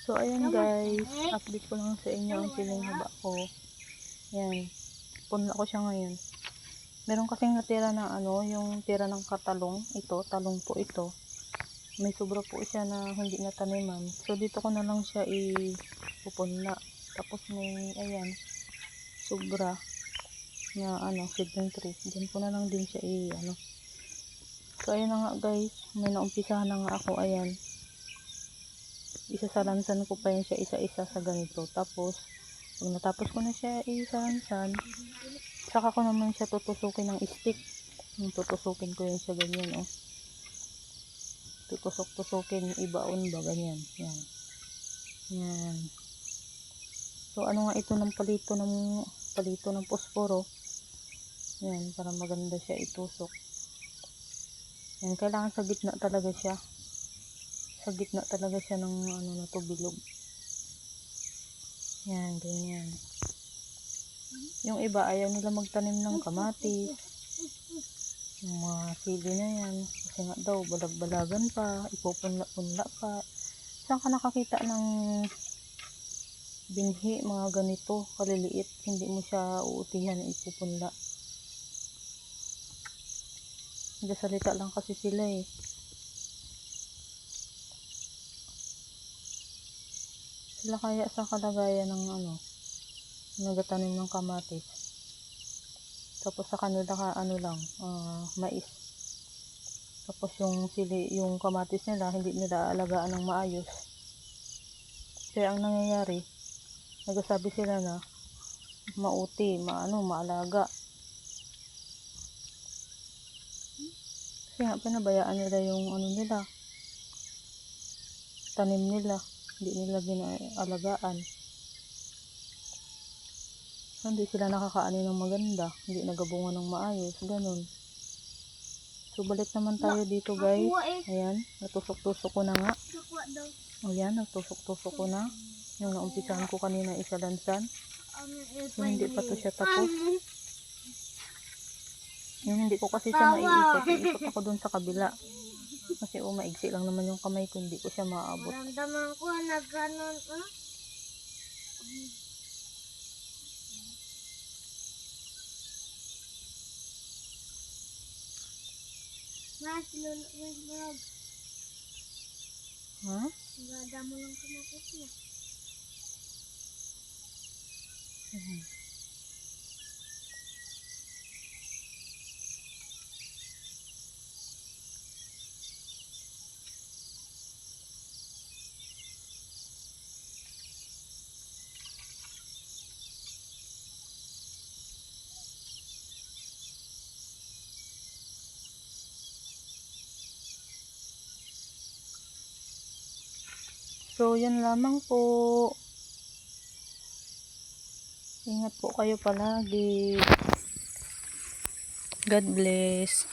So ayan guys, update ko lang sa inyo ang siling haba ko. Yan, punla ko siya ngayon. Meron kasing natira na yung tira ng katalong. Ito, talong po ito. May sobra po siya na hindi nataniman. So dito ko na lang siya ipupunla. Tapos may ayan, sobra na seedling tree. Diyan ko na lang din siya So ayan na nga guys, may naumpisahan na nga ako. Ayan, isasalansan ko pa yan siya isa-isa sa ganito. Tapos pag natapos ko na siya isalansan, saka ko naman siya tutusukin ng stick. Tutusukin ko yan siya ganyan tutusok-tusukin, ibaon ba ganyan. Yan. Yan. So ano nga ito ng palito ng posporo. Yan, para maganda siya itusok. Yan, kailangan sa gitna talaga siya. Sa gitna talaga siya ng na to, bilog. Yan, ganyan. Yung iba ayaw nila magtanim ng kamatis, yung mga sili na yan, kasi nga daw balag-balagan pa, ipupunla-punla pa. Saan ka nakakita ng binhi mga ganito kaliliit, hindi mo siya uutihan na ipupunla. Nagsalita lang kasi sila sila kaya sa kalagayan ng nagatanim ng kamatis. Tapos sa kanila mais. Tapos yung kamatis nila hindi nila alagaan ng maayos. Kaya ang nangyayari, nagsasabi sila na mauti, maalaga. Kasi nga pinabayaan nila yung nila, tanim nila, hindi nila ginaalagaan. Hindi sila nakakaani ng maganda, hindi nagabunga ng maayos, ganun. So balik naman tayo dito guys. Ayan, natusok-tusok ko na nga. Ayan, natusok-tusok ko na. Yung naumpisahan ko kanina isalansan. So hindi pa to siya tapos. Yung hindi ko kasi siya maiikot ako dun sa kabila. Kasi maigsi lang naman yung kamay ko, hindi ko siya maabot. Maramdaman ko na ganun. Mas lulog. Ha? Gada mo lang kamatis na. So, yan lamang po. Ingat po kayo palagi. God bless.